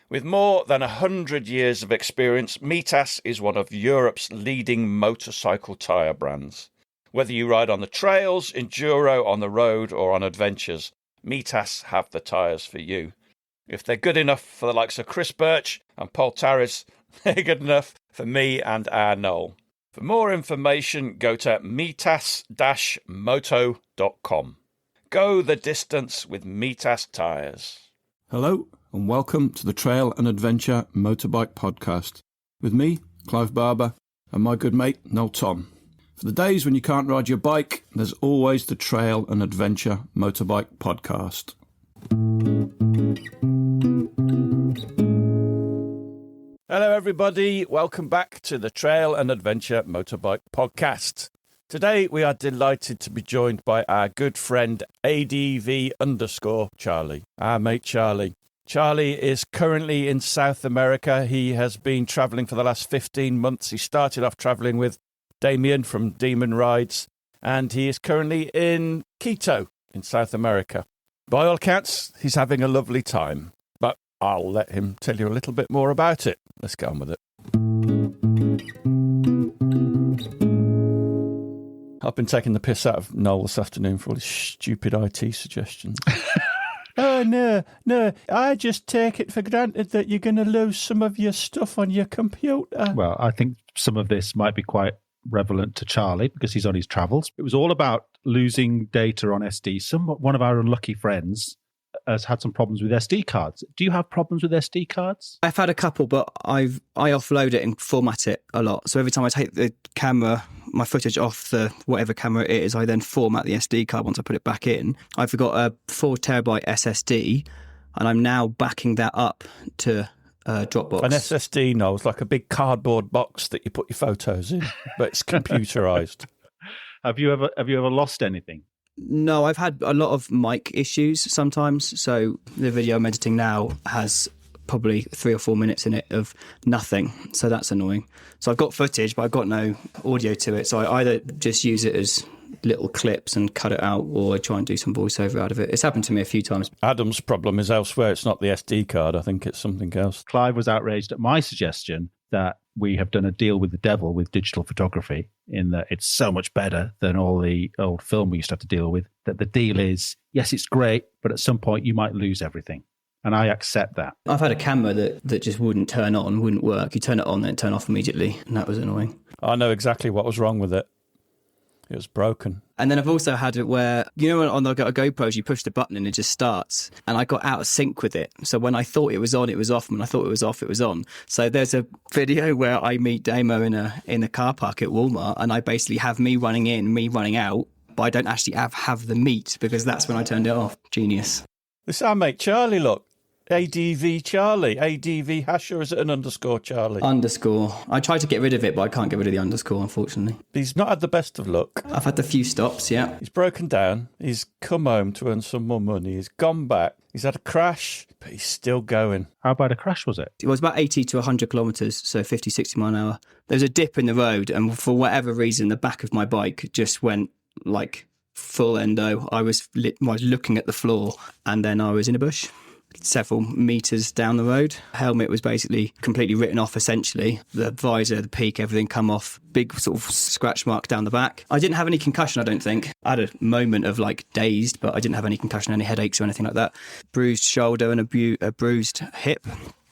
With more than 100 years of experience, Mitas is one of Europe's leading motorcycle tyre brands. Whether you ride on the trails, enduro, on the road or on adventures, Mitas have the tyres for you. If they're good enough for the likes of Chris Birch and Paul Tarris, they're good enough for me and our Noel. For more information, go to mitas-moto.com. Go the distance with Mitas tyres. Hello and welcome to the Trail and Adventure Motorbike Podcast with me, Clive Barber, and my good mate, Noel Tom. For the days when you can't ride your bike, there's always the Trail and Adventure Motorbike Podcast. Hello everybody, welcome back to the Trail and Adventure Motorbike Podcast. Today we are delighted to be joined by our good friend ADV_Charlie, our mate Charlie. Charlie is currently in South America. He has been travelling for the last 15 months. He started off travelling with Damien from Demon Rides, and he is currently in Quito in South America. By all accounts, he's having a lovely time, but I'll let him tell you a little bit more about it. Let's get on with it. I've been taking the piss out of Noel this afternoon for all his stupid IT suggestions. Oh, no, I just take it for granted that you're going to lose some of your stuff on your computer. Well, I think some of this might be quite relevant to Charlie because he's on his travels. It was all about losing data on SD. One of our unlucky friends has had some problems with SD cards. Do you have problems with SD cards? I've had a couple, but I offload it and format it a lot. So every time I take the camera, my footage off the whatever camera it is, I then format the SD card once I put it back in. I've got a 4 terabyte SSD, and I'm now backing that up to Dropbox. An SSD, no, it's like a big cardboard box that you put your photos in, but it's computerized. Have you ever lost anything? No, I've had a lot of mic issues sometimes. So the video I'm editing now has probably 3 or 4 minutes in it of nothing. So that's annoying. So I've got footage, but I've got no audio to it. So I either just use it as little clips and cut it out, or I try and do some voiceover out of it. It's happened to me a few times. Adam's problem is elsewhere. It's not the SD card. I think it's something else. Clive was outraged at my suggestion that we have done a deal with the devil with digital photography, in that it's so much better than all the old film we used to have to deal with, that the deal is, yes, it's great, but at some point you might lose everything. And I accept that. I've had a camera that just wouldn't turn on, wouldn't work. You turn it on, then turn off immediately. And that was annoying. I know exactly what was wrong with it. It was broken. And then I've also had it where, you know, on the GoPros, you push the button and it just starts. And I got out of sync with it. So when I thought it was on, it was off. When I thought it was off, it was on. So there's a video where I meet Damo in a car park at Walmart, and I basically have me running in, me running out, but I don't actually have the meet because that's when I turned it off. Genius. This is our mate Charlie, look. ADV Charlie. ADV hash, or is it an underscore Charlie? Underscore. I tried to get rid of it, but I can't get rid of the underscore, unfortunately. He's not had the best of luck. I've had a few stops, yeah. He's broken down. He's come home to earn some more money. He's gone back. He's had a crash, but he's still going. How bad a crash was it? It was about 80 to 100 kilometres, so 50, 60 mile an hour. There was a dip in the road, and for whatever reason, the back of my bike just went like full endo. I was looking at the floor, and then I was in a bush several meters down the road. Helmet was basically completely written off, essentially. The visor, the peak, everything come off. Big sort of scratch mark down the back. I didn't have any concussion, I don't think. I had a moment of like dazed, but I didn't have any concussion, any headaches or anything like that. Bruised shoulder and a bruised hip,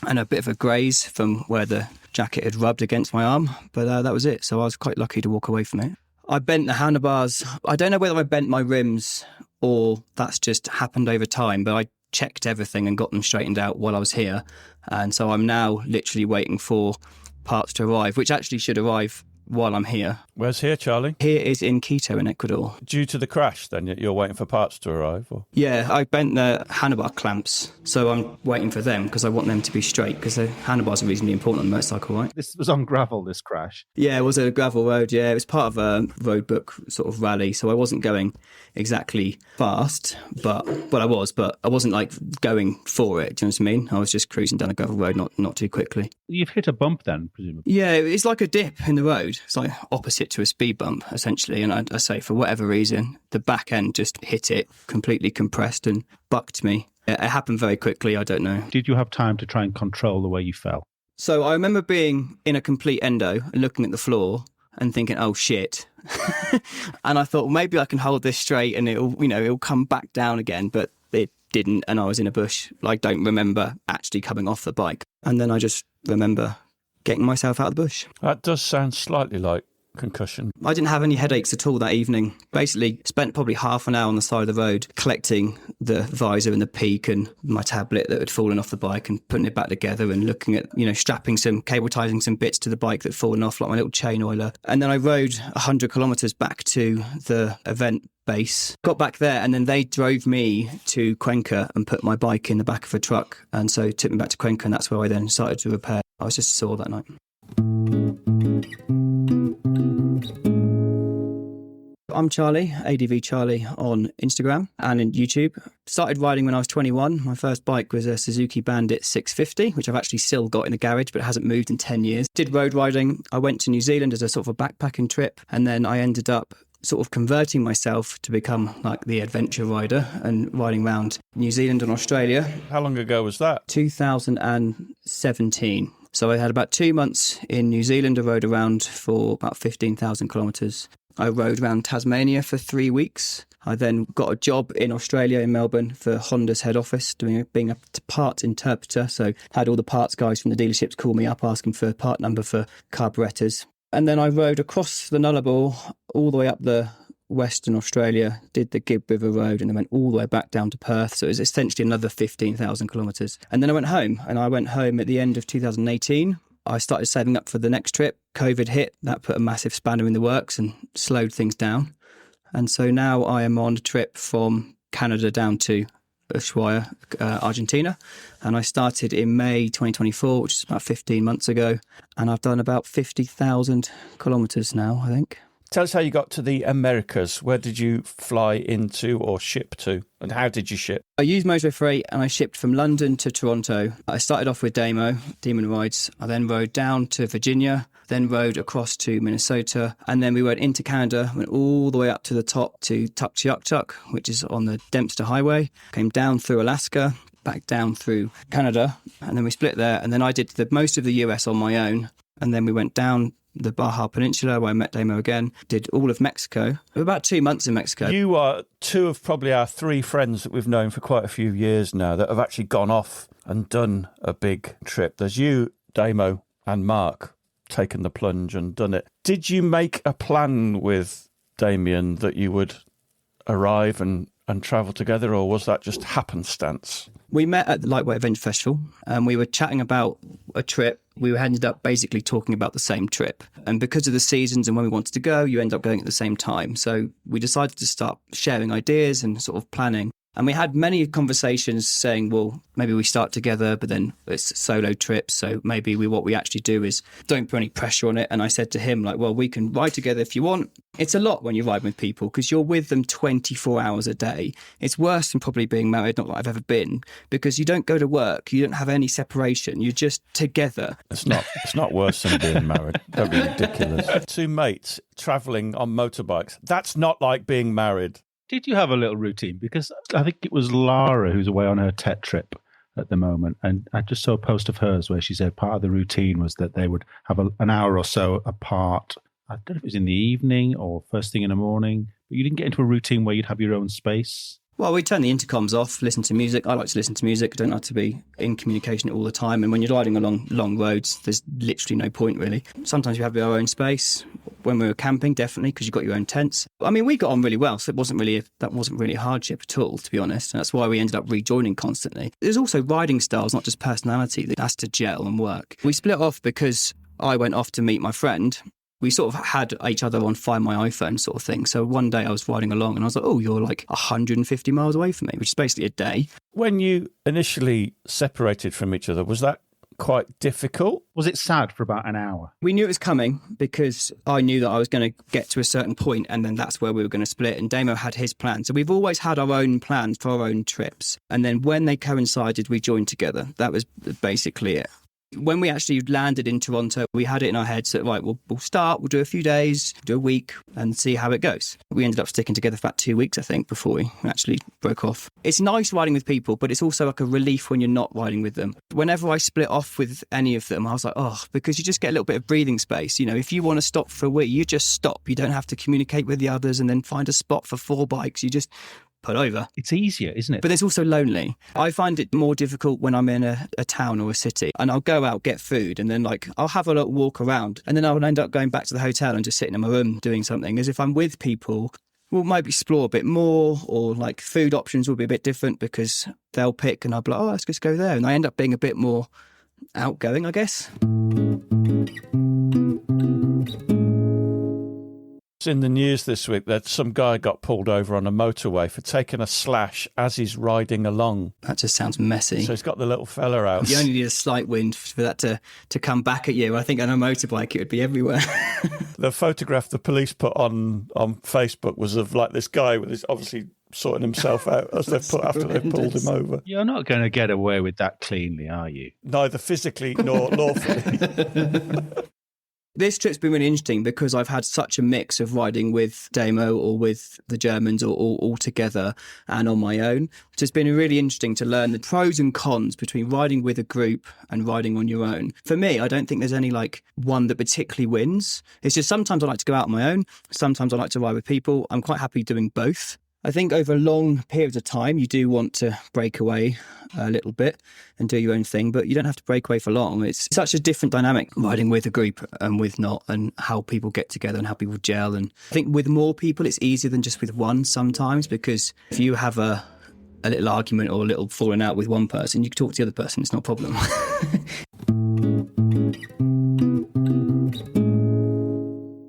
and a bit of a graze from where the jacket had rubbed against my arm. But that was it. So I was quite lucky to walk away from it. I bent the handlebars. I don't know whether I bent my rims or that's just happened over time, but I checked everything and got them straightened out while I was here. And so I'm now literally waiting for parts to arrive, which actually should arrive while I'm here. Where's here, Charlie? Here is in Quito in Ecuador. Due to the crash, then, you're waiting for parts to arrive? Or? Yeah, I bent the handlebar clamps, so I'm waiting for them because I want them to be straight, because the handlebars are reasonably important on a motorcycle, right? This was on gravel, this crash? Yeah, it was a gravel road, yeah. It was part of a road book sort of rally, so I wasn't going exactly fast, but I wasn't like going for it, do you know what I mean? I was just cruising down a gravel road, not too quickly. You've hit a bump then, presumably? Yeah, it's like a dip in the road. road. It's like opposite to a speed bump, essentially. And I say, for whatever reason, the back end just hit it, completely compressed and bucked me. It happened very quickly. I don't know. Did you have time to try and control the way you fell? So I remember being in a complete endo and looking at the floor and thinking, oh, shit. And I thought, well, maybe I can hold this straight and it'll come back down again. But it didn't. And I was in a bush. I don't remember actually coming off the bike. And then I just remember getting myself out of the bush. That does sound slightly like concussion. I didn't have any headaches at all that evening. Basically spent probably half an hour on the side of the road collecting the visor and the peak and my tablet that had fallen off the bike and putting it back together and looking at, cable ties some bits to the bike that had fallen off, like my little chain oiler. And then I rode 100 kilometres back to the event base, got back there, and then they drove me to Cuenca and put my bike in the back of a truck, and so took me back to Cuenca, and that's where I then started to repair. I was just sore that night. I'm Charlie, ADV Charlie on Instagram and in YouTube. Started riding when I was 21. My first bike was a Suzuki Bandit 650, which I've actually still got in a garage, but it hasn't moved in 10 years. Did road riding. I went to New Zealand as a sort of a backpacking trip, and then I ended up sort of converting myself to become like the adventure rider and riding around New Zealand and Australia. How long ago was that? 2017. So I had about 2 months in New Zealand. I rode around for about 15,000 kilometres. I rode around Tasmania for 3 weeks. I then got a job in Australia, in Melbourne, for Honda's head office, being a parts interpreter. So had all the parts guys from the dealerships call me up asking for a part number for carburettors. And then I rode across the Nullarbor all the way up the Western Australia, did the Gibb River Road, and then went all the way back down to Perth. So it was essentially another 15,000 kilometres. And then I went home, and I went home at the end of 2018. I started saving up for the next trip. COVID hit. That put a massive spanner in the works and slowed things down. And so now I am on a trip from Canada down to Ushuaia, Argentina. And I started in May 2024, which is about 15 months ago. And I've done about 50,000 kilometres now, I think. Tell us how you got to the Americas. Where did you fly into or ship to? And how did you ship? I used Motorway Freight and I shipped from London to Toronto. I started off with Demon Rides. I then rode down to Virginia, then rode across to Minnesota. And then we went into Canada, went all the way up to the top to Tuktoyaktuk, which is on the Dempster Highway. Came down through Alaska, back down through Canada. And then we split there. And then I did most of the US on my own. And then we went down the Baja Peninsula, where I met Damo again, did all of Mexico. About 2 months in Mexico. You are two of probably our three friends that we've known for quite a few years now that have actually gone off and done a big trip. There's you, Damo, and Mark, taken the plunge and done it. Did you make a plan with Damien that you would arrive and travel together, or was that just happenstance? We met at the Lightweight Adventure Festival and we were chatting about a trip. We ended up basically talking about the same trip. And because of the seasons and when we wanted to go, you end up going at the same time. So we decided to start sharing ideas and sort of planning. And we had many conversations saying, well, maybe we start together, but then it's solo trips. So maybe what we actually do is don't put any pressure on it. And I said to him, like, well, we can ride together if you want. It's a lot when you ride with people because you're with them 24 hours a day. It's worse than probably being married, not that I've ever been, because you don't go to work. You don't have any separation. You're just together. It's not worse than being married. That'd be ridiculous. Two mates travelling on motorbikes. That's not like being married. Did you have a little routine? Because I think it was Lara who's away on her TET trip at the moment. And I just saw a post of hers where she said part of the routine was that they would have an hour or so apart. I don't know if it was in the evening or first thing in the morning. But you didn't get into a routine where you'd have your own space. Well, we turn the intercoms off, listen to music. I like to listen to music. I don't like to be in communication all the time. And when you're riding along long roads, there's literally no point, really. Sometimes you have your own space. When we were camping, definitely, because you've got your own tents. I mean, we got on really well, so that wasn't really a hardship at all, to be honest. And that's why we ended up rejoining constantly. There's also riding styles, not just personality, that has to gel and work. We split off because I went off to meet my friend. We sort of had each other on Find My iPhone sort of thing. So one day I was riding along and I was like, oh, you're like 150 miles away from me, which is basically a day. When you initially separated from each other, was that quite difficult? Was it sad for about an hour? We knew it was coming because I knew that I was going to get to a certain point and then that's where we were going to split. And Damo had his plan. So we've always had our own plans for our own trips. And then when they coincided, we joined together. That was basically it. When we actually landed in Toronto, we had it in our heads that, right, we'll start, we'll do a few days, do a week and see how it goes. We ended up sticking together for about 2 weeks, I think, before we actually broke off. It's nice riding with people, but it's also like a relief when you're not riding with them. Whenever I split off with any of them, I was like, oh, because you just get a little bit of breathing space. You know, if you want to stop for a week, you just stop. You don't have to communicate with the others and then find a spot for 4 bikes. You just put over. It's easier, isn't it? But it's also lonely. I find it more difficult when I'm in a town or a city and I'll go out, get food, and then I'll have a little walk around and then I'll end up going back to the hotel and just sitting in my room doing something. As if I'm with people, we'll maybe explore a bit more, or food options will be a bit different because they'll pick and I'll be like, oh, let's just go there. And I end up being a bit more outgoing, I guess. In the news this week that some guy got pulled over on a motorway for taking a slash as he's riding along. That just sounds messy. So he's got the little fella out. You only need a slight wind for that to come back at you. I think on a motorbike it would be everywhere. The photograph the police put on Facebook was of this guy with his obviously sorting himself out as they pulled him over. You're not going to get away with that cleanly, are you? Neither physically nor lawfully. This trip's been really interesting because I've had such a mix of riding with Damo or with the Germans or all together and on my own. So it's been really interesting to learn the pros and cons between riding with a group and riding on your own. For me, I don't think there's any one that particularly wins. It's just sometimes I like to go out on my own. Sometimes I like to ride with people. I'm quite happy doing both. I think over long periods of time, you do want to break away a little bit and do your own thing, but you don't have to break away for long. It's such a different dynamic riding with a group and with not, and how people get together and how people gel. And I think with more people, it's easier than just with one sometimes, because if you have a little argument or a little falling out with one person, you can talk to the other person. It's not a problem.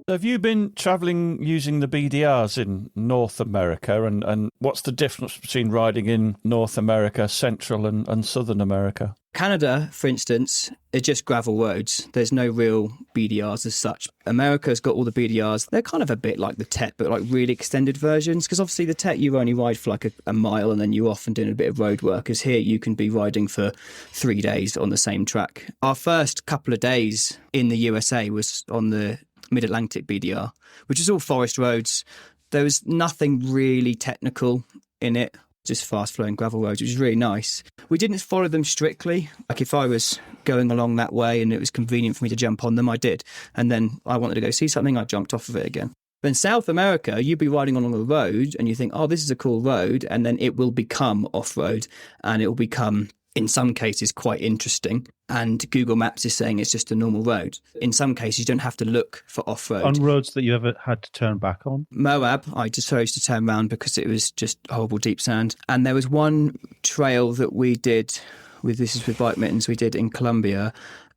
Have you been travelling using the BDRs in North America, and what's the difference between riding in North America, Central and Southern America? Canada, for instance, is just gravel roads. There's no real BDRs as such. America's got all the BDRs. They're kind of a bit like the TET, but really extended versions, because obviously the TET you only ride for a mile and then you're off and doing a bit of road work, as here you can be riding for 3 days on the same track. Our first couple of days in the USA was on the Mid-Atlantic BDR, which is all forest roads. There was nothing really technical in it, just fast-flowing gravel roads, which is really nice. We didn't follow them strictly. If I was going along that way and it was convenient for me to jump on them, I did. And then I wanted to go see something, I jumped off of it again. But in South America, you'd be riding along a road and you think, oh, this is a cool road, and then it will become off-road and it will become, in some cases, quite interesting. And Google Maps is saying it's just a normal road. In some cases, you don't have to look for off-road. On roads that you ever had to turn back on? Moab, I just chose to turn around because it was just horrible deep sand. And there was one trail that we did, this is with Bike Mittens, we did in Colombia,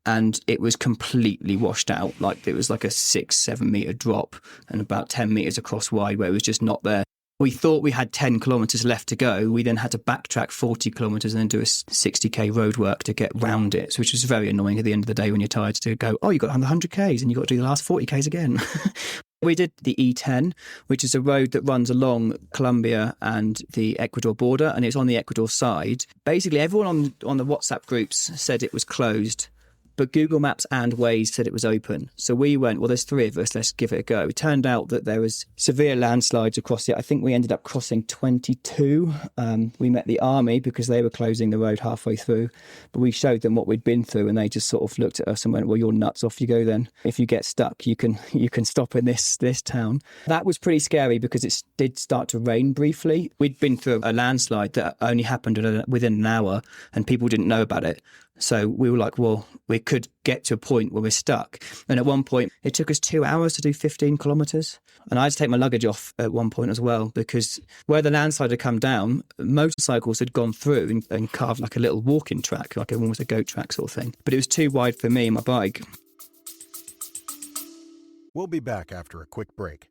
and it was completely washed out. It was a 6-7 metre drop and about 10 metres across wide, where it was just not there. We thought we had 10 kilometres left to go. We then had to backtrack 40 kilometres and then do a 60k road work to get round it, which was very annoying at the end of the day when you're tired to go, oh, you got 100k's and you got to do the last 40k's again. We did the E10, which is a road that runs along Colombia and the Ecuador border, and it's on the Ecuador side. Basically, everyone on the WhatsApp groups said it was closed, but Google Maps and Waze said it was open. So we went, well, there's 3 of us, let's give it a go. It turned out that there was severe landslides across it. I think we ended up crossing 22. We met the army because they were closing the road halfway through. But we showed them what we'd been through, and they just sort of looked at us and went, well, you're nuts, off you go then. If you get stuck, you can stop in this town. That was pretty scary because it did start to rain briefly. We'd been through a landslide that only happened within an hour, and people didn't know about it. So we were like, well, we could get to a point where we're stuck. And at one point, it took us 2 hours to do 15 kilometres. And I had to take my luggage off at one point as well, because where the landslide had come down, motorcycles had gone through and carved a little walking track, almost a goat track sort of thing. But it was too wide for me and my bike. We'll be back after a quick break.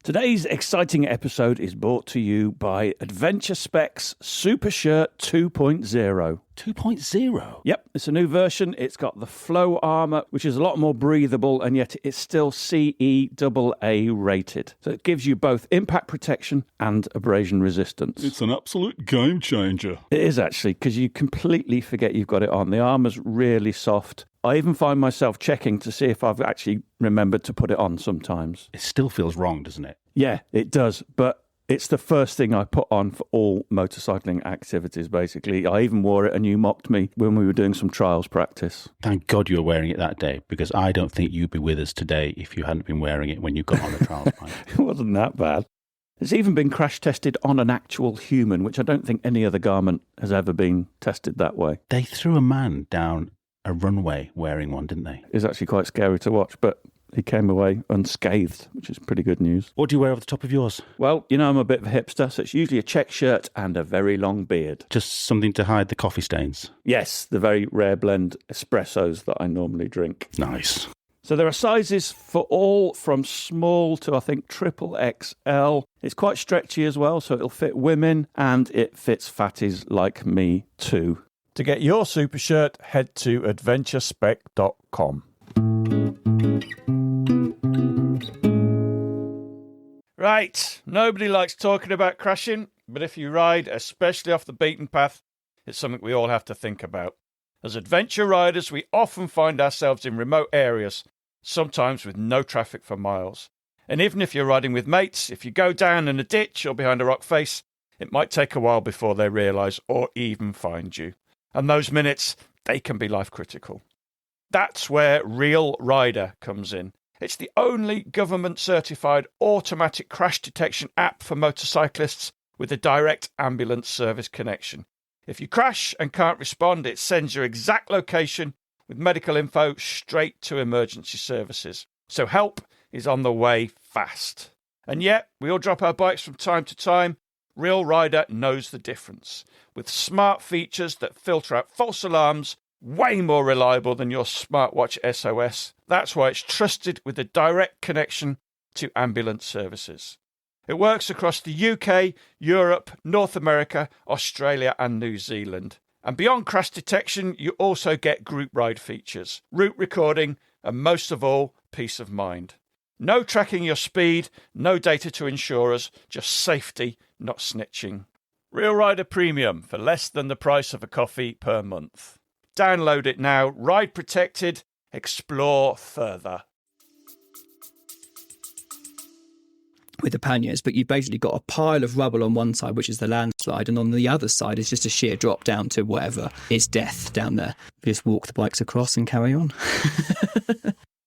Today's exciting episode is brought to you by Adventure Specs Super Shirt 2.0. 2.0? Yep, it's a new version. It's got the flow armour, which is a lot more breathable, and yet it's still CE AA rated. So it gives you both impact protection and abrasion resistance. It's an absolute game changer. It is actually, because you completely forget you've got it on. The armour's really soft. I even find myself checking to see if I've actually remembered to put it on sometimes. It still feels wrong, doesn't it? Yeah, it does. But it's the first thing I put on for all motorcycling activities, basically. I even wore it and you mocked me when we were doing some trials practice. Thank God you were wearing it that day, because I don't think you'd be with us today if you hadn't been wearing it when you got on the trials bike. It wasn't that bad. It's even been crash tested on an actual human, which I don't think any other garment has ever been tested that way. They threw a man down a runway wearing one, didn't they? It's actually quite scary to watch, but he came away unscathed, which is pretty good news. What do you wear over the top of yours? Well, you know I'm a bit of a hipster, so it's usually a check shirt and a very long beard. Just something to hide the coffee stains? Yes, the very rare blend espressos that I normally drink. Nice. So there are sizes for all from small to, I think, triple XL. It's quite stretchy as well, so it'll fit women and it fits fatties like me too. To get your super shirt, head to adventurespec.com. Right, nobody likes talking about crashing, but if you ride, especially off the beaten path, it's something we all have to think about. As adventure riders, we often find ourselves in remote areas, sometimes with no traffic for miles. And even if you're riding with mates, if you go down in a ditch or behind a rock face, it might take a while before they realise or even find you. And those minutes, they can be life critical. That's where Real Rider comes in. It's the only government-certified automatic crash detection app for motorcyclists with a direct ambulance service connection. If you crash and can't respond, it sends your exact location with medical info straight to emergency services. So help is on the way fast. And yet, we all drop our bikes from time to time. Real Rider knows the difference. With smart features that filter out false alarms, way more reliable than your smartwatch SOS. That's why it's trusted with a direct connection to ambulance services. It works across the UK, Europe, North America, Australia and New Zealand. And beyond crash detection, you also get group ride features, route recording, and most of all, peace of mind. No tracking your speed, no data to insurers, just safety, not snitching. Real Rider Premium for less than the price of a coffee per month. Download it now, ride protected, explore further. With the panniers, but you've basically got a pile of rubble on one side, which is the landslide, and on the other side is just a sheer drop down to whatever is death down there. You just walk the bikes across and carry on.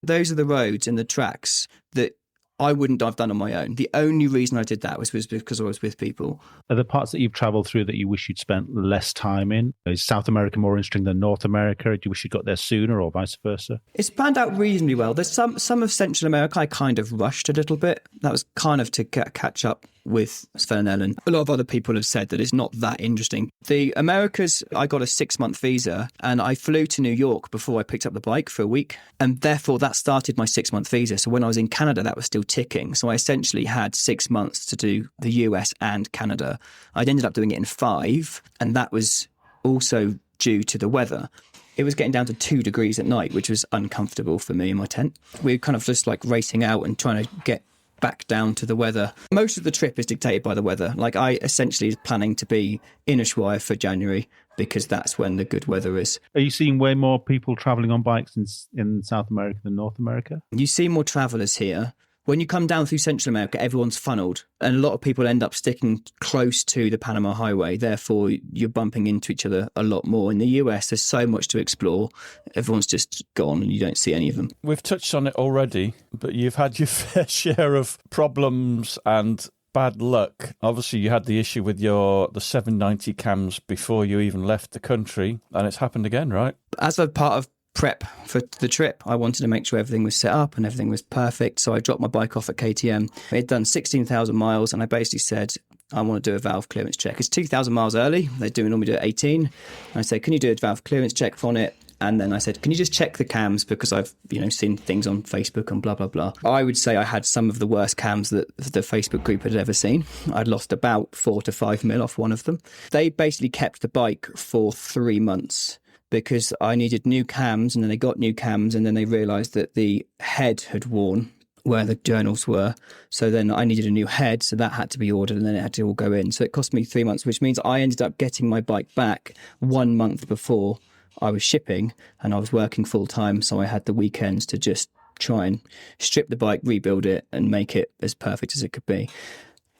Those are the roads and the tracks that I wouldn't have done on my own. The only reason I did that was because I was with people. Are there parts that you've travelled through that you wish you'd spent less time in? Is South America more interesting than North America? Do you wish you got there sooner or vice versa? It's planned out reasonably well. There's some of Central America I kind of rushed a little bit. That was kind of to catch up with Sven Ellen. A lot of other people have said that it's not that interesting. The Americas, I got a 6-month visa and I flew to New York before I picked up the bike for a week. And therefore that started my 6-month visa. So when I was in Canada, that was still ticking. So I essentially had 6 months to do the US and Canada. I'd ended up doing it in 5. And that was also due to the weather. It was getting down to 2 degrees at night, which was uncomfortable for me in my tent. We were kind of just like racing out and trying to get back down to the weather. Most of the trip is dictated by the weather. Like I essentially is planning to be in Ushuaia for January because that's when the good weather is. Are you seeing way more people travelling on bikes in South America than North America? You see more travellers here. When you come down through Central America, everyone's funneled and a lot of people end up sticking close to the Panama Highway. Therefore, you're bumping into each other a lot more. In the US, there's so much to explore. Everyone's just gone and you don't see any of them. We've touched on it already, but you've had your fair share of problems and bad luck. Obviously, you had the issue with the 790 cams before you even left the country, and it's happened again, right? As a part of prep for the trip, I wanted to make sure everything was set up and everything was perfect. So I dropped my bike off at KTM. It had done 16,000 miles and I basically said, I want to do a valve clearance check. It's 2,000 miles early. They normally do it 18. And I said, can you do a valve clearance check on it? And then I said, can you just check the cams? Because I've, seen things on Facebook and blah, blah, blah. I would say I had some of the worst cams that the Facebook group had ever seen. I'd lost about 4 to 5 mil off one of them. They basically kept the bike for 3 months because I needed new cams, and then they got new cams, and then they realised that the head had worn where the journals were. So then I needed a new head, so that had to be ordered, and then it had to all go in. So it cost me 3 months, which means I ended up getting my bike back 1 month before I was shipping, and I was working full time. So I had the weekends to just try and strip the bike, rebuild it, and make it as perfect as it could be.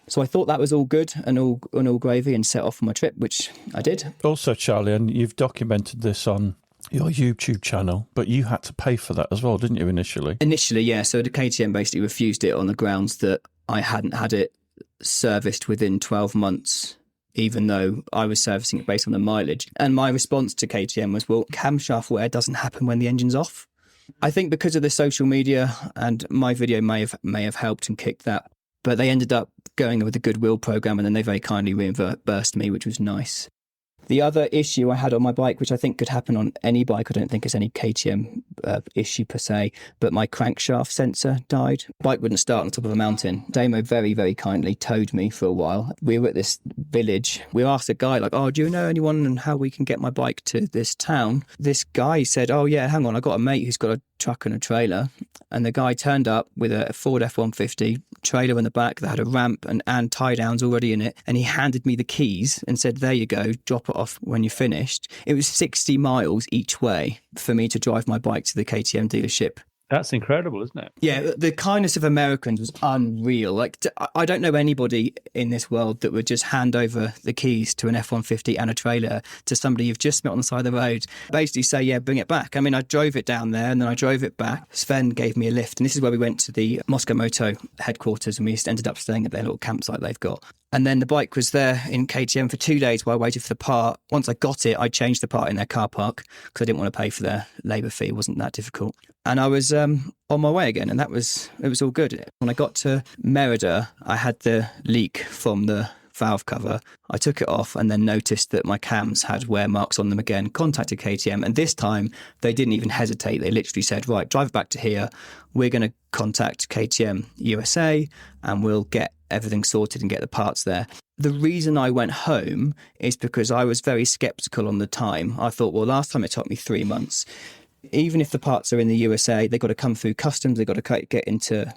So I thought that was all good and all gravy, and set off on my trip, which I did. Also, Charlie, and you've documented this on your YouTube channel, but you had to pay for that as well, didn't you, initially? Initially, yeah. So the KTM basically refused it on the grounds that I hadn't had it serviced within 12 months, even though I was servicing it based on the mileage. And my response to KTM was, well, camshaft wear doesn't happen when the engine's off. I think because of the social media, and my video may have helped and kicked that, but they ended up going with a goodwill program, and then they very kindly reimbursed me, which was nice. The other issue I had on my bike, which I think could happen on any bike, I don't think it's any KTM issue per se, but my crankshaft sensor died. Bike wouldn't start on top of a mountain. Damo very, very kindly towed me for a while. We were at this village. We asked a guy, like, oh, do you know anyone and how we can get my bike to this town? This guy said, oh, yeah, hang on, I got a mate who's got a truck and a trailer. And the guy turned up with a Ford F-150 trailer in the back that had a ramp and tie downs already in it. And he handed me the keys and said, there you go, drop it off when you're finished. It was 60 miles each way for me to drive my bike to the KTM dealership. That's incredible, isn't it? Yeah, the kindness of Americans was unreal. Like, I don't know anybody in this world that would just hand over the keys to an F-150 and a trailer to somebody you've just met on the side of the road. Basically say, yeah, bring it back. I mean, I drove it down there and then I drove it back. Sven gave me a lift. And this is where we went to the Moscow Moto headquarters, and we just ended up staying at their little campsite they've got. And then the bike was there in KTM for 2 days while I waited for the part. Once I got it, I changed the part in their car park because I didn't want to pay for their labour fee. It wasn't that difficult. And I was on my way again, and it was all good. When I got to Merida, I had the leak from the valve cover. I took it off and then noticed that my cams had wear marks on them again, contacted KTM, and this time they didn't even hesitate. They literally said, right, drive back to here. We're going to contact KTM USA and we'll get everything sorted and get the parts there. The reason I went home is because I was very sceptical on the time. I thought, well, last time it took me 3 months. Even if the parts are in the USA, they've got to come through customs, they've got to get into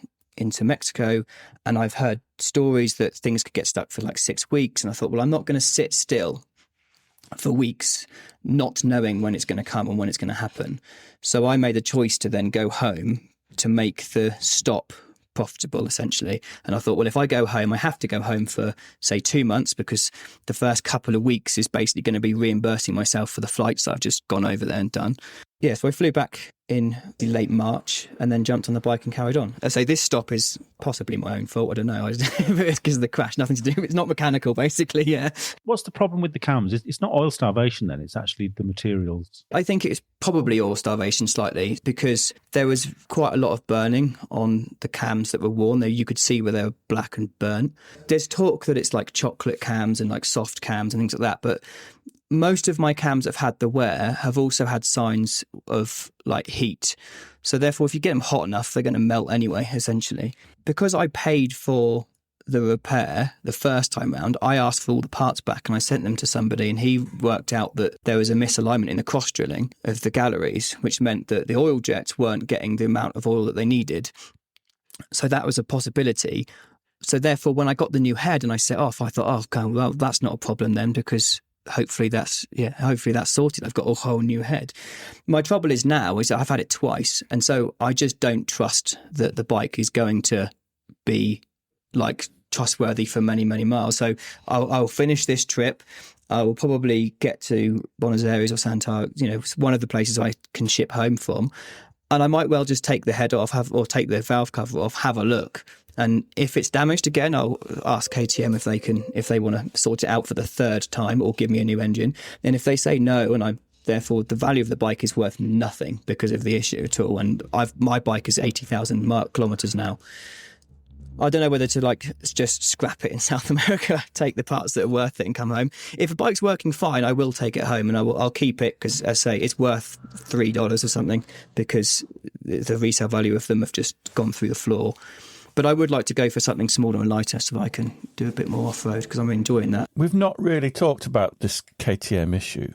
Mexico. And I've heard stories that things could get stuck for like 6 weeks. And I thought, well, I'm not going to sit still for weeks not knowing when it's going to come and when it's going to happen. So I made a choice to then go home to make the stop profitable, essentially. And I thought, well, if I go home, I have to go home for, say, 2 months, because the first couple of weeks is basically going to be reimbursing myself for the flights that I've just gone over there and done. Yeah, so I flew back in late March and then jumped on the bike and carried on. I say this stop is possibly my own fault. I don't know. It's because of the crash. Nothing to do. It's not mechanical, basically. Yeah. What's the problem with the cams? It's not oil starvation then. It's actually the materials. I think it's probably oil starvation slightly, because there was quite a lot of burning on the cams that were worn. There, you could see where they were black and burnt. There's talk that it's like chocolate cams and like soft cams and things like that, but most of my cams that have had the wear have also had signs of like heat. So therefore, if you get them hot enough, they're going to melt anyway, essentially. Because I paid for the repair the first time round, I asked for all the parts back and I sent them to somebody, and he worked out that there was a misalignment in the cross drilling of the galleries, which meant that the oil jets weren't getting the amount of oil that they needed. So that was a possibility. So therefore, when I got the new head and I set off, I thought, oh, okay, well, that's not a problem then, because hopefully that's sorted. I've got a whole new head. My trouble is now is that I've had it twice, and so I just don't trust that the bike is going to be like trustworthy for many, many miles. So I'll finish this trip. I will probably get to Buenos Aires or Santa, one of the places I can ship home from, and I might well just take the head off, or take the valve cover off, have a look. And if it's damaged again, I'll ask KTM if they want to sort it out for the third time or give me a new engine. And if they say no, and therefore the value of the bike is worth nothing because of the issue at all, and my bike is 80,000 kilometers now, I don't know whether to like just scrap it in South America, take the parts that are worth it and come home. If a bike's working fine, I will take it home and I'll keep it because, as I say, it's worth $3 or something because the resale value of them have just gone through the floor. But I would like to go for something smaller and lighter so that I can do a bit more off-road because I'm enjoying that. We've not really talked about this KTM issue,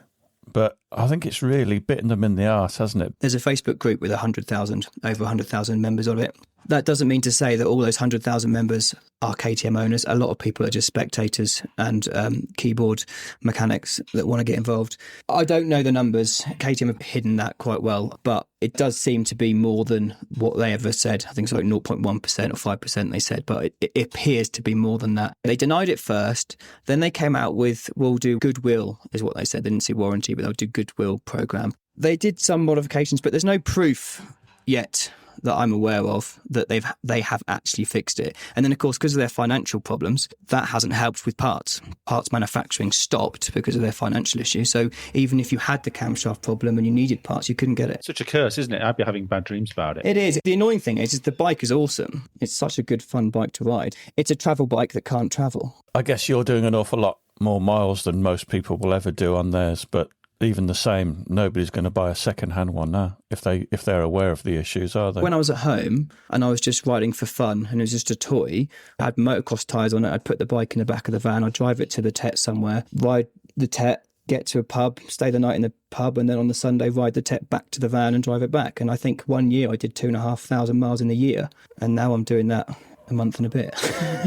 but I think it's really bitten them in the arse, hasn't it? There's a Facebook group with over 100,000 members on it. That doesn't mean to say that all those 100,000 members are KTM owners. A lot of people are just spectators and keyboard mechanics that want to get involved. I don't know the numbers. KTM have hidden that quite well, but it does seem to be more than what they ever said. I think it's like 0.1% or 5% they said, but it appears to be more than that. They denied it first. Then they came out with, we'll do goodwill, is what they said. They didn't say warranty, but they'll do goodwill program. They did some modifications, but there's no proof yet that I'm aware of that they have actually fixed it. And then, of course, because of their financial problems, that hasn't helped with parts. Parts manufacturing stopped because of their financial issue. So even if you had the camshaft problem and you needed parts, you couldn't get it. Such a curse, isn't it? I'd be having bad dreams about it. It is. The annoying thing is the bike is awesome. It's such a good, fun bike to ride. It's a travel bike that can't travel. I guess you're doing an awful lot more miles than most people will ever do on theirs, but even the same, nobody's going to buy a second-hand one now if they're aware of the issues, are they? When I was at home and I was just riding for fun and it was just a toy, I had motocross tyres on it. I'd put the bike in the back of the van. I'd drive it to the Tet somewhere, ride the Tet, get to a pub, stay the night in the pub, and then on the Sunday ride the Tet back to the van and drive it back. And I think one year I did 2,500 miles in a year, and now I'm doing that a month and a bit.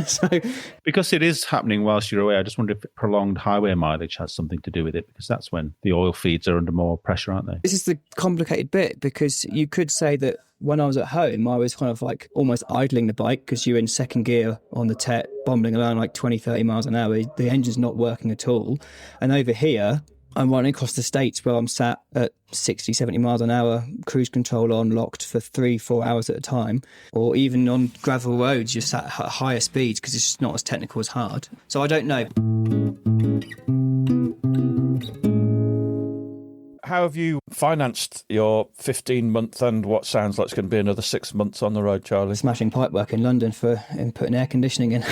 So, because it is happening whilst you're away, I just wonder if prolonged highway mileage has something to do with it, because that's when the oil feeds are under more pressure, aren't they? This is the complicated bit, because you could say that when I was at home, I was kind of like almost idling the bike because you're in second gear on the Tet, bombing around like 20, 30 miles an hour. The engine's not working at all. And over here, I'm running across the States where I'm sat at 60, 70 miles an hour, cruise control on, locked for 3-4 hours at a time. Or even on gravel roads, you're sat at higher speeds because it's just not as technical as hard. So I don't know. How have you financed your 15-month and what sounds like it's going to be another 6 months on the road, Charlie? Smashing pipework in London for putting air conditioning in.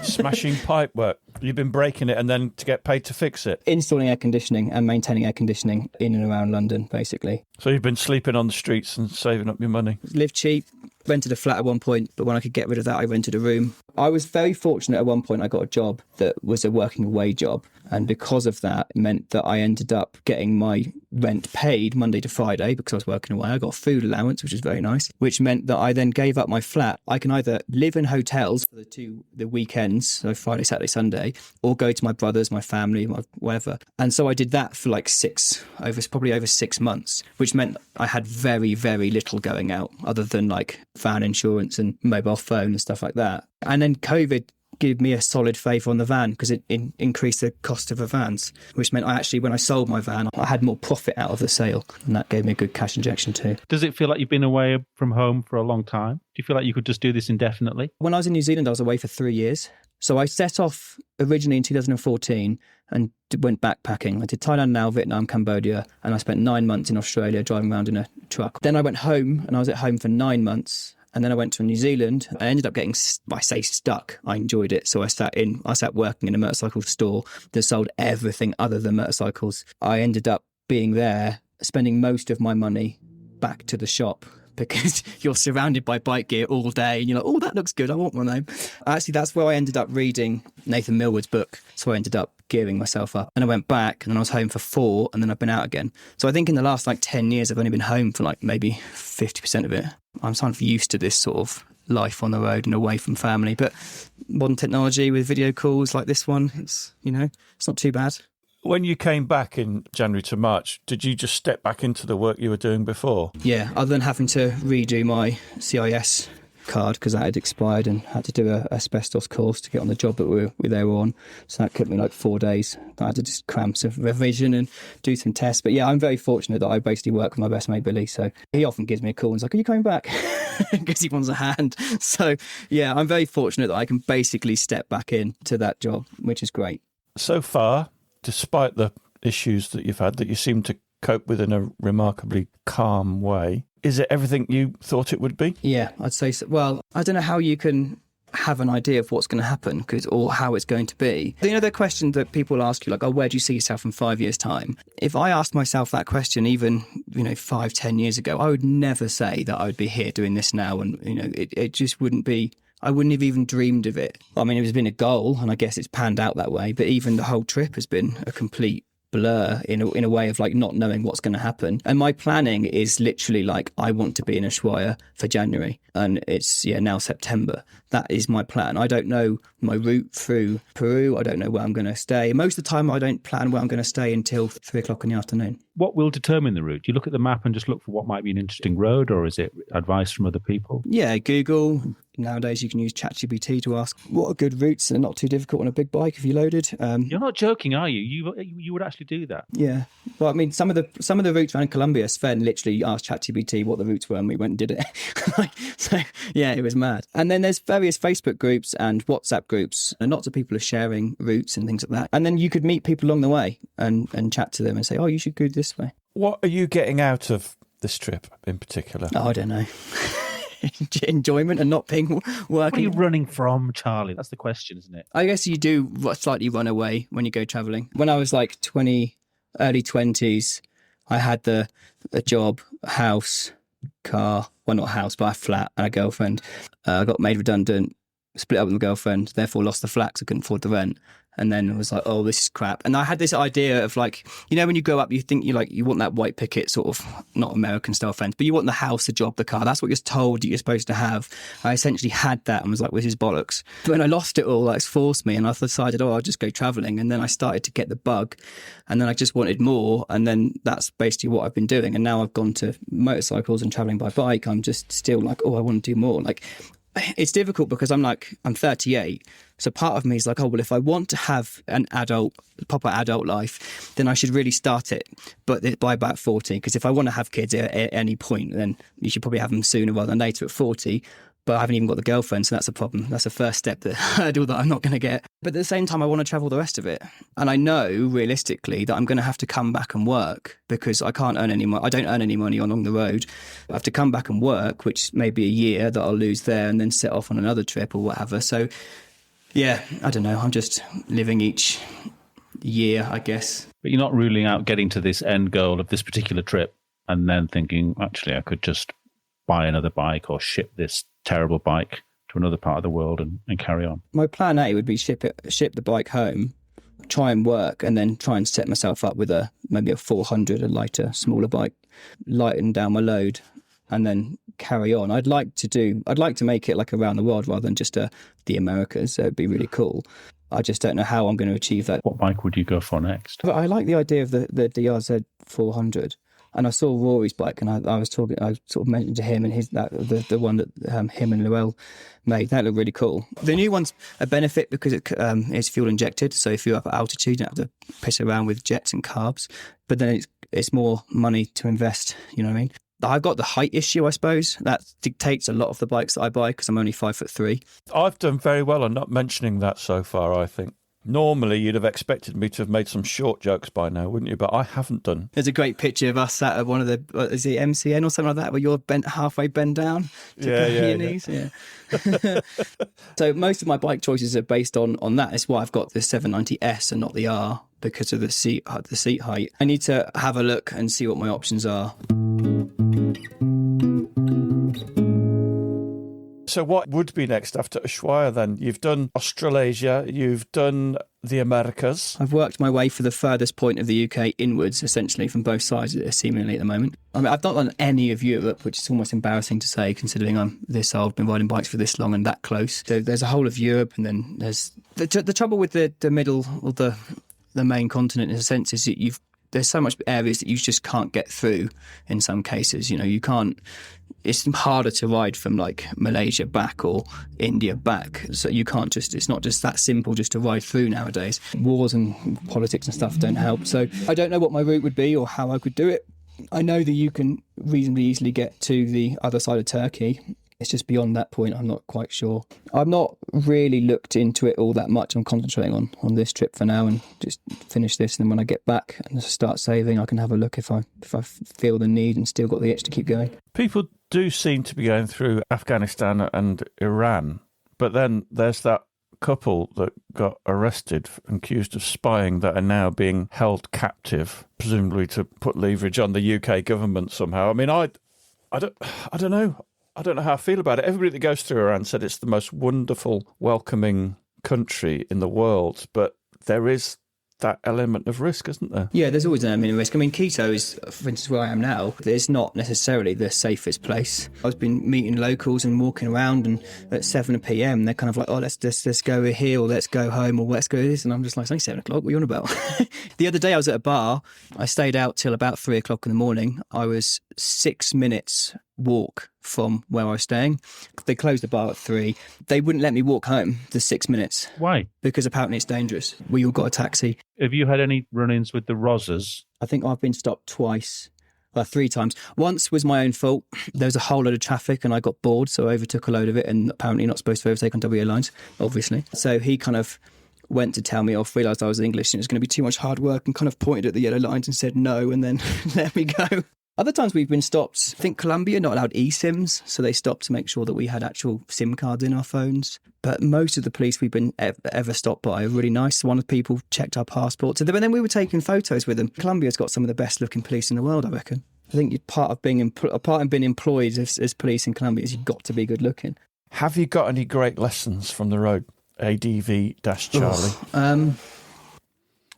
Smashing pipework. You've been breaking it and then to get paid to fix it? Installing air conditioning and maintaining air conditioning in and around London, basically. So you've been sleeping on the streets and saving up your money? Lived cheap, rented a flat at one point, but when I could get rid of that, I rented a room. I was very fortunate at one point. I got a job that was a working away job. And because of that, it meant that I ended up getting my rent paid Monday to Friday because I was working away. I got a food allowance, which was very nice, which meant that I then gave up my flat. I can either live in hotels for the weekends, so Friday, Saturday, Sunday, or go to my brothers, my family, whatever. And so I did that for like probably over 6 months, which meant I had very, very little going out other than like van insurance and mobile phone and stuff like that. And then COVID gave me a solid favour on the van because it increased the cost of the vans, which meant when I sold my van, I had more profit out of the sale, and that gave me a good cash injection too. Does it feel like you've been away from home for a long time? Do you feel like you could just do this indefinitely? When I was in New Zealand, I was away for 3 years. So I set off originally in 2014 and went backpacking. I did Thailand, now Vietnam, Cambodia, and I spent 9 months in Australia driving around in a truck. Then I went home and I was at home for 9 months. And then I went to New Zealand. I ended up getting, stuck. I enjoyed it. So I sat working in a motorcycle store that sold everything other than motorcycles. I ended up being there, spending most of my money back to the shop because you're surrounded by bike gear all day and you're like, oh, that looks good. I want one though. Actually, that's where I ended up reading Nathan Millwood's book. So I ended up gearing myself up. And I went back and then I was home for 4 and then I've been out again. So I think in the last 10 years, I've only been home for maybe 50% of it. I'm kind of used to this sort of life on the road and away from family. But modern technology with video calls like this one, it's not too bad. When you came back in January to March, did you just step back into the work you were doing before? Yeah, other than having to redo my CIS card because that had expired and had to do a asbestos course to get on the job that they were on. So that took me 4 days. I had to just cram some revision and do some tests. But yeah, I'm very fortunate that I basically work with my best mate, Billy. So he often gives me a call and is like, are you coming back? Because he wants a hand. So yeah, I'm very fortunate that I can basically step back into that job, which is great. So far, despite the issues that you've had, that you seem to cope with in a remarkably calm way, is it everything you thought it would be? Yeah, I'd say so. Well, I don't know how you can have an idea of what's going to happen or how it's going to be. You know, the question that people ask you, like, oh, where do you see yourself in 5 years' time? If I asked myself that question even, 5-10 years ago, I would never say that I would be here doing this now. And, it just wouldn't be, I wouldn't have even dreamed of it. I mean, it has been a goal, and I guess it's panned out that way. But even the whole trip has been a complete blur in a way of like not knowing what's going to happen. And my planning is literally like, I want to be in Ushuaia for January, and it's now September. That is my plan. I don't know my route through Peru. I don't know where I'm going to stay. Most of the time I don't plan where I'm going to stay until 3:00 in the afternoon. What will determine the route? Do you look at the map and just look for what might be an interesting road, or is it advice from other people? Yeah, Google. Nowadays you can use ChatGPT to ask what are good routes and not too difficult on a big bike if you're loaded. You're not joking, are you? You would actually do that? Yeah. Well, I mean, some of the routes around Colombia, Sven literally asked ChatGPT what the routes were, and we went and did it. So yeah, it was mad. And then there's various Facebook groups and WhatsApp groups, and lots of people are sharing routes and things like that. And then you could meet people along the way and chat to them and say, oh, you should go this way. What are you getting out of this trip in particular? Oh, I don't know. Enjoyment and not being working. What are you running from, Charlie? That's the question, isn't it? I guess you do slightly run away when you go travelling. When I was like early 20s, I had a job, a house, car, well, not a house, but a flat and a girlfriend. I got made redundant, split up with my girlfriend, therefore lost the flat because I couldn't afford the rent. And then it was like, oh, this is crap. And I had this idea of like, when you grow up, you think you want that white picket sort of, not American style fence, but you want the house, the job, the car. That's what you're told you're supposed to have. I essentially had that and was like, this is bollocks. But when I lost it all, it's forced me, and I decided, I'll just go travelling. And then I started to get the bug, and then I just wanted more. And then that's basically what I've been doing. And now I've gone to motorcycles and travelling by bike. I'm just still like, oh, I want to do more. Like, it's difficult because I'm 38. So part of me is like, oh, well, if I want to have an proper adult life, then I should really start it, but by about 40. Because if I want to have kids at any point, then you should probably have them sooner rather than later at 40. But I haven't even got the girlfriend, so that's a problem. That's the first step, the hurdle that I'm not going to get. But at the same time, I want to travel the rest of it. And I know, realistically, that I'm going to have to come back and work because I can't earn any money. I don't earn any money along the road. I have to come back and work, which may be a year that I'll lose there, and then set off on another trip or whatever. So, yeah, I don't know. I'm just living each year, I guess. But you're not ruling out getting to this end goal of this particular trip and then thinking, actually, I could just buy another bike or ship this terrible bike to another part of the world and carry on. My plan A would be ship the bike home, try and work, and then try and set myself up with maybe a 400, a lighter, smaller bike, lighten down my load, and then carry on. I'd like to make it like around the world rather than just the Americas. So it'd be really cool. I just don't know how I'm going to achieve that. What bike would you go for next? But I like the idea of the DRZ 400. And I saw Rory's bike, and I sort of mentioned to him and the one that him and Llewellyn made. That looked really cool. The new one's a benefit because it's fuel injected, so if you're up at altitude, you don't have to piss around with jets and carbs. But then it's more money to invest. You know what I mean? I've got the height issue, I suppose. That dictates a lot of the bikes that I buy because I'm only 5'3". I've done very well on not mentioning that so far, I think. Normally, you'd have expected me to have made some short jokes by now, wouldn't you? But I haven't done. There's a great picture of us sat at one of the, is it MCN or something like that, where you're halfway bent down to your knees? Yeah. So most of my bike choices are based on that. It's why I've got the 790S and not the R, because of the seat height. I need to have a look and see what my options are. So what would be next after Ushuaia then? You've done Australasia, you've done the Americas. I've worked my way for the furthest point of the UK inwards, essentially, from both sides seemingly at the moment. I mean, I've not done any of Europe, which is almost embarrassing to say, considering I'm this old, been riding bikes for this long and that close. So there's a whole of Europe, and then there's... The trouble with the middle, or the main continent, in a sense, is that there's so much areas that you just can't get through in some cases. You can't... It's harder to ride from like Malaysia back or India back. So you can't it's not just that simple just to ride through nowadays. Wars and politics and stuff don't help. So I don't know what my route would be or how I could do it. I know that you can reasonably easily get to the other side of Turkey. It's just beyond that point, I'm not quite sure. I've not really looked into it all that much. I'm concentrating on this trip for now and just finish this. And then when I get back and start saving, I can have a look if I feel the need and still got the itch to keep going. People do seem to be going through Afghanistan and Iran, But then there's that couple that got arrested and accused of spying that are now being held captive, presumably to put leverage on the UK government somehow. I mean, I don't know. I don't know how I feel about it. Everybody that goes through Iran said it's the most wonderful, welcoming country in the world, but there is that element of risk, isn't there? Yeah, there's always an element of risk. I mean, Quito is, for instance, where I am now, it's not necessarily the safest place. I've been meeting locals and walking around, and at 7 p.m, they're kind of like, oh, let's go here, or let's go home, or let's go this. And I'm just like, it's only 7 o'clock, what are you on about? The other day I was at a bar. I stayed out till about 3 o'clock in the morning. I was 6 minutes walk from where I was staying. They closed the bar at 3. They wouldn't let me walk home the 6 minutes. Why? Because apparently it's dangerous. We all got a taxi. Have you had any run-ins with the Rozzers? I think I've been stopped twice. 3 times. Once was my own fault. There was a whole load of traffic and I got bored, so I overtook a load of it, and apparently you're not supposed to overtake on WA lines, obviously. So he kind of went to tell me off, realised I was English and it was going to be too much hard work, and kind of pointed at the yellow lines and said no, and then let me go. Other times we've been stopped. I think Colombia not allowed eSIMs, so they stopped to make sure that we had actual SIM cards in our phones. But most of the police we've been ever stopped by are really nice. One of the people checked our passports, but then we were taking photos with them. Colombia's got some of the best looking police in the world, I reckon. I think part of being employed as police in Colombia is you've got to be good looking. Have you got any great lessons from the road, ADV-Charlie?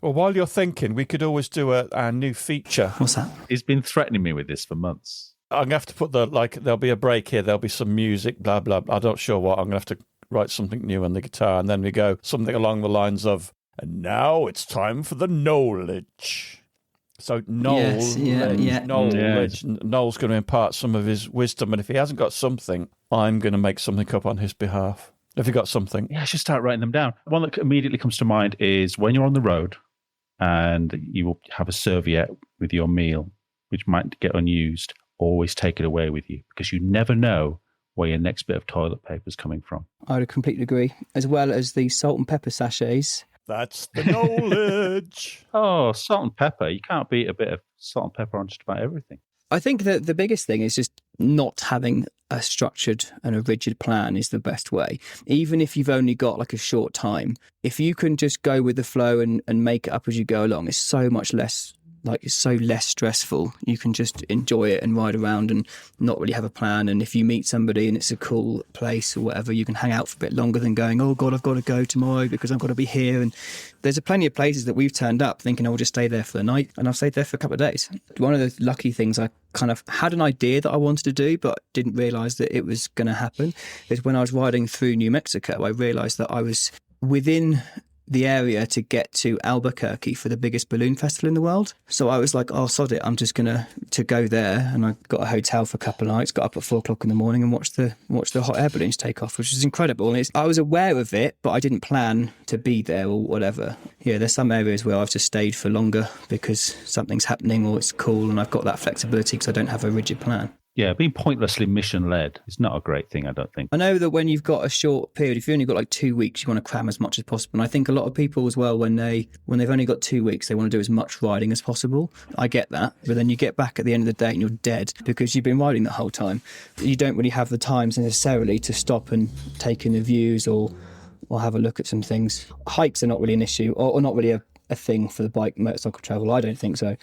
Well, while you're thinking, we could always do our new feature. What's that? He's been threatening me with this for months. I'm going to have to put there'll be a break here, there'll be some music, blah, blah, blah. I'm not sure what. I'm going to have to write something new on the guitar, and then we go something along the lines of, and now it's time for the knowledge. So Noel's going to impart some of his wisdom, and if he hasn't got something, I'm going to make something up on his behalf. Have you got something? Yeah, I should start writing them down. One that immediately comes to mind is when you're on the road and you will have a serviette with your meal, which might get unused, always take it away with you, because you never know where your next bit of toilet paper is coming from. I would completely agree. As well as the salt and pepper sachets. That's the knowledge. Oh, salt and pepper. You can't beat a bit of salt and pepper on just about everything. I think that the biggest thing is just not having a structured and a rigid plan is the best way. Even if you've only got like a short time, if you can just go with the flow and make it up as you go along, it's so much less, it's so less stressful. You can just enjoy it and ride around and not really have a plan. And if you meet somebody and it's a cool place or whatever, you can hang out for a bit longer than going, oh God, I've got to go tomorrow because I've got to be here. And there's plenty of places that we've turned up thinking, I'll just stay there for the night. And I've stayed there for a couple of days. One of the lucky things I kind of had an idea that I wanted to do, but didn't realise that it was going to happen, is when I was riding through New Mexico, I realised that I was within the area to get to Albuquerque for the biggest balloon festival in the world. So I was like, oh, sod it, I'm just going to go there. And I got a hotel for a couple of nights, got up at 4 o'clock in the morning and watched the hot air balloons take off, which was incredible. And I was aware of it, but I didn't plan to be there or whatever. Yeah, there's some areas where I've just stayed for longer because something's happening or it's cool, and I've got that flexibility because I don't have a rigid plan. Yeah, being pointlessly mission-led is not a great thing, I don't think. I know that when you've got a short period, if you've only got like 2 weeks, you want to cram as much as possible. And I think a lot of people as well, when they've only got 2 weeks, they want to do as much riding as possible. I get that. But then you get back at the end of the day and you're dead because you've been riding the whole time. You don't really have the times necessarily to stop and take in the views or have a look at some things. Hikes are not really an issue or not really a thing for the bike motorcycle travel. I don't think so.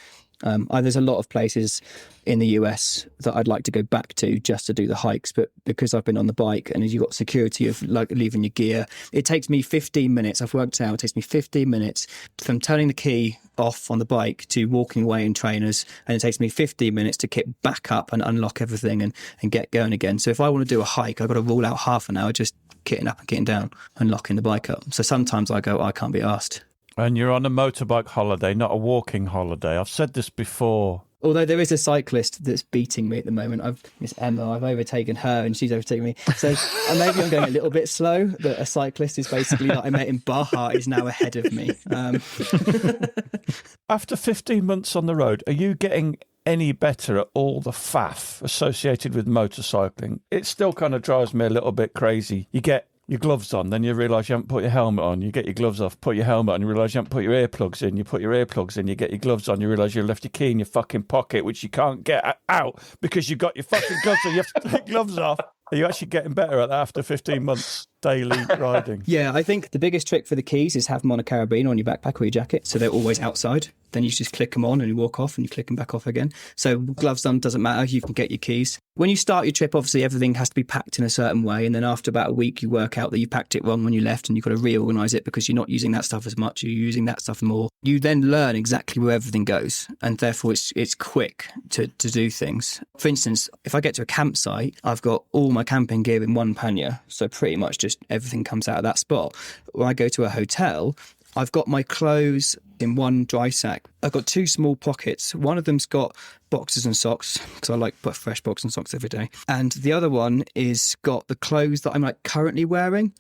There's a lot of places in the US that I'd like to go back to just to do the hikes, but because I've been on the bike and you've got security of like leaving your gear, it takes me 15 minutes. I've worked out it takes me 15 minutes from turning the key off on the bike to walking away in trainers, and it takes me 15 minutes to kit back up and unlock everything and get going again. So if I want to do a hike, I've got to rule out half an hour just kitting up and getting down and locking the bike up. So sometimes I go, I can't be asked. And you're on a motorbike holiday, not a walking holiday. I've said this before. Although there is a cyclist that's beating me at the moment. Miss Emma, I've overtaken her and she's overtaken me. So maybe I'm going a little bit slow, but a cyclist is basically that I met in Baja is now ahead of me. After 15 months on the road, are you getting any better at all the faff associated with motorcycling? It still kind of drives me a little bit crazy. You get your gloves on, then you realise you haven't put your helmet on. You get your gloves off, put your helmet on, you realise you haven't put your earplugs in. You put your earplugs in, you get your gloves on, you realise you left your key in your fucking pocket, which you can't get out because you've got your fucking gloves on. You have to take gloves off. Are you actually getting better at that after 15 months daily riding? Yeah, I think the biggest trick for the keys is have them on a carabiner on your backpack or your jacket, so they're always outside. Then you just click them on and you walk off and you click them back off again. So gloves on, doesn't matter, you can get your keys. When you start your trip, obviously everything has to be packed in a certain way, and then after about a week you work out that you packed it wrong when you left and you've got to reorganise it because you're not using that stuff as much, you're using that stuff more. You then learn exactly where everything goes, and therefore it's quick to do things. For instance, if I get to a campsite, I've got all my camping gear in one pannier, so pretty much just everything comes out of that spot. When I go to a hotel, I've got my clothes in one dry sack. I've got two small pockets. One of them's got boxers and socks, because I like put fresh boxers and socks every day. And the other one is got the clothes that I'm like currently wearing.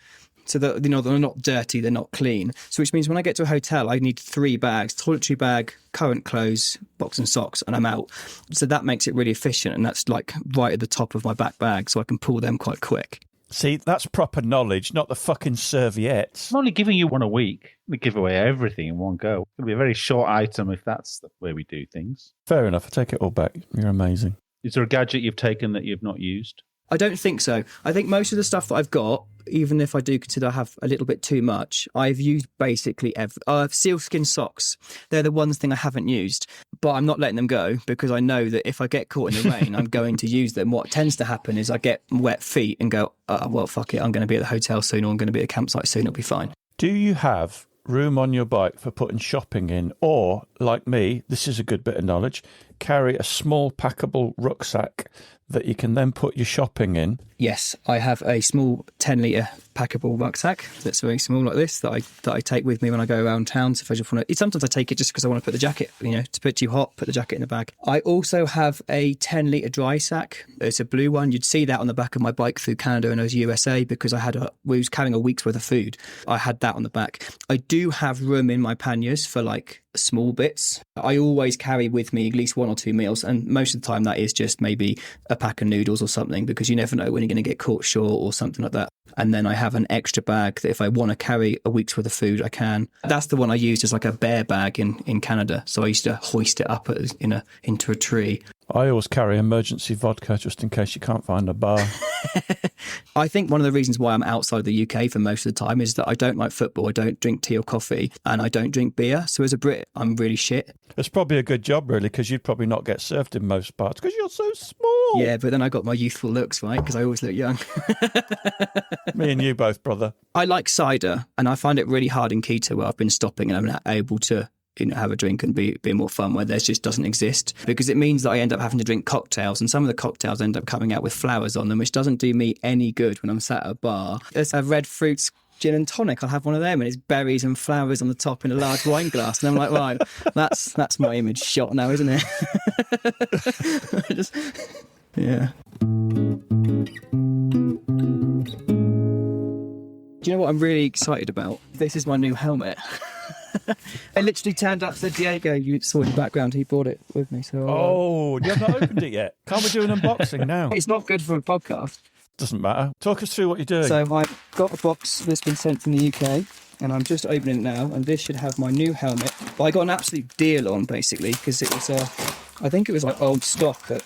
So that, you know, they're not dirty, they're not clean. So which means when I get to a hotel, I need 3 bags: toiletry bag, current clothes, box and socks, and I'm out. So that makes it really efficient, and that's like right at the top of my back bag, so I can pull them quite quick. See, that's proper knowledge, not the fucking serviettes. I'm only giving you one a week. We give away everything in one go. It'll be a very short item if that's the way we do things. Fair enough. I take it all back. You're amazing. Is there a gadget you've taken that you've not used? I don't think so. I think most of the stuff that I've got, even if I do consider I have a little bit too much, I've used basically sealskin socks. They're the one thing I haven't used, but I'm not letting them go because I know that if I get caught in the rain, I'm going to use them. What tends to happen is I get wet feet and go, well, fuck it, I'm going to be at the hotel soon, or I'm going to be at a campsite soon, it'll be fine. Do you have room on your bike for putting shopping in? Or, like me, this is a good bit of knowledge, carry a small packable rucksack that you can then put your shopping in? Yes, I have a small 10-litre packable rucksack that's very small like this that I take with me when I go around town. So if I just want to, sometimes I take it just because I want to put the jacket, you know, it's a bit too hot, put the jacket in the bag. I also have a 10-litre dry sack. It's a blue one. You'd see that on the back of my bike through Canada and I was USA because we was carrying a week's worth of food. I had that on the back. I do have room in my panniers for like small bits. I always carry with me at least 1 or 2 meals, and most of the time that is just maybe a pack of noodles or something, because you never know when you're going to get caught short or something like that. And then I have an extra bag that if I want to carry a week's worth of food, I can. That's the one I used as like a bear bag in Canada. So I used to hoist it up into a tree. I always carry emergency vodka just in case you can't find a bar. I think one of the reasons why I'm outside the UK for most of the time is that I don't like football, I don't drink tea or coffee, and I don't drink beer. So as a Brit, I'm really shit. It's probably a good job, really, because you'd probably not get served in most parts because you're so small. Yeah, but then I got my youthful looks, right? Because I always look young. Me and you both, brother. I like cider, and I find it really hard in Quito where I've been stopping and I'm not able to have a drink and be more fun, where there just doesn't exist, because it means that I end up having to drink cocktails, and some of the cocktails end up coming out with flowers on them, which doesn't do me any good when I'm sat at a bar. There's a red fruits gin and tonic. I'll have one of them and it's berries and flowers on the top in a large wine glass, and I'm like, right, that's my image shot now, isn't it? Yeah. Do you know what I'm really excited about? This is my new helmet. I literally turned up to Diego, you saw in the background, he brought it with me. So you have not opened it yet. Can't we do an unboxing now? It's not good for a podcast. Doesn't matter. Talk us through what you're doing. So I've got a box that's been sent from the UK, and I'm just opening it now, and this should have my new helmet. But I got an absolute deal on, basically, because it was, I think it was like old stock at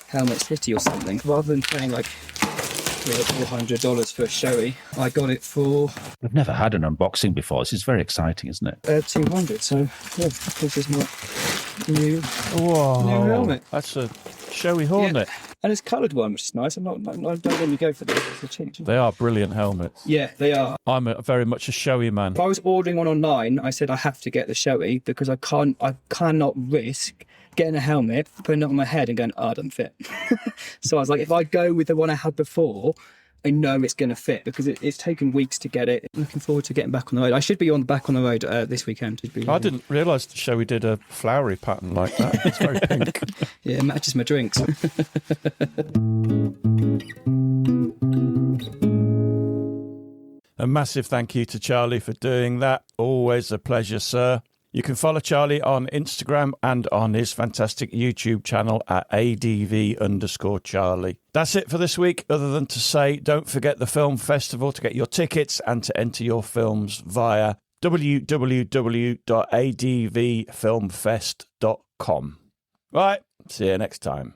Helmet City or something. Rather than paying like $400 for a Shoei, I got it for... We've never had an unboxing before. This is very exciting, isn't it? $200. So yeah, this is my new helmet. That's a Shoei Hornet. Yeah. And it's coloured one, which is nice. I don't really go for this. It's a cheap. They are brilliant helmets. Yeah, they are. I'm very much a Shoei man. If I was ordering one online, I said I have to get the Shoei because I cannot risk getting a helmet, putting it on my head and going, it doesn't fit. So I was like, if I go with the one I had before, I know it's going to fit, because it's taken weeks to get it. Looking forward to getting back on the road. I should be back on the road this weekend. I didn't realise the Shoei did a flowery pattern like that. It's very pink. Yeah, it matches my drinks. A massive thank you to Charlie for doing that. Always a pleasure, sir. You can follow Charlie on Instagram and on his fantastic YouTube channel at ADV_Charlie. That's it for this week, other than to say, don't forget the film festival to get your tickets and to enter your films via www.advfilmfest.com. Right, see you next time.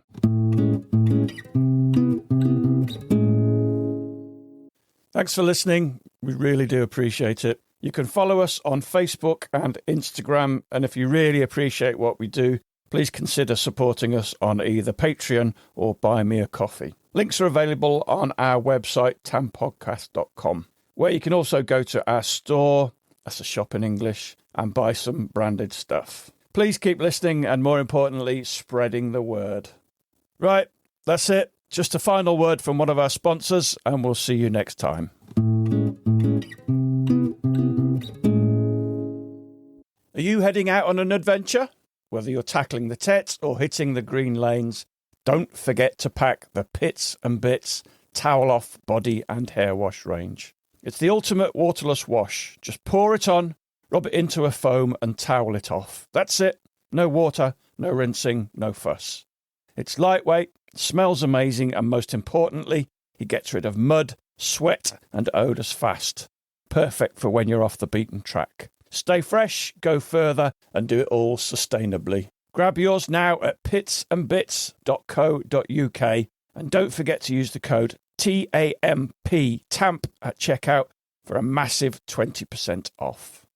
Thanks for listening. We really do appreciate it. You can follow us on Facebook and Instagram, and if you really appreciate what we do, please consider supporting us on either Patreon or Buy Me a Coffee. Links are available on our website, tampodcast.com, where you can also go to our store, that's a shop in English, and buy some branded stuff. Please keep listening and, more importantly, spreading the word. Right, that's it. Just a final word from one of our sponsors, and we'll see you next time. Are you heading out on an adventure? Whether you're tackling the Tet or hitting the green lanes, don't forget to pack the Pits and Bits Towel Off Body and Hair Wash range. It's the ultimate waterless wash. Just pour it on, rub it into a foam and towel it off. That's it. No water, no rinsing, no fuss. It's lightweight, smells amazing, and most importantly, it gets rid of mud, sweat and odours fast. Perfect for when you're off the beaten track. Stay fresh, go further, and do it all sustainably. Grab yours now at pitsandbits.co.uk, and don't forget to use the code TAMP at checkout for a massive 20% off.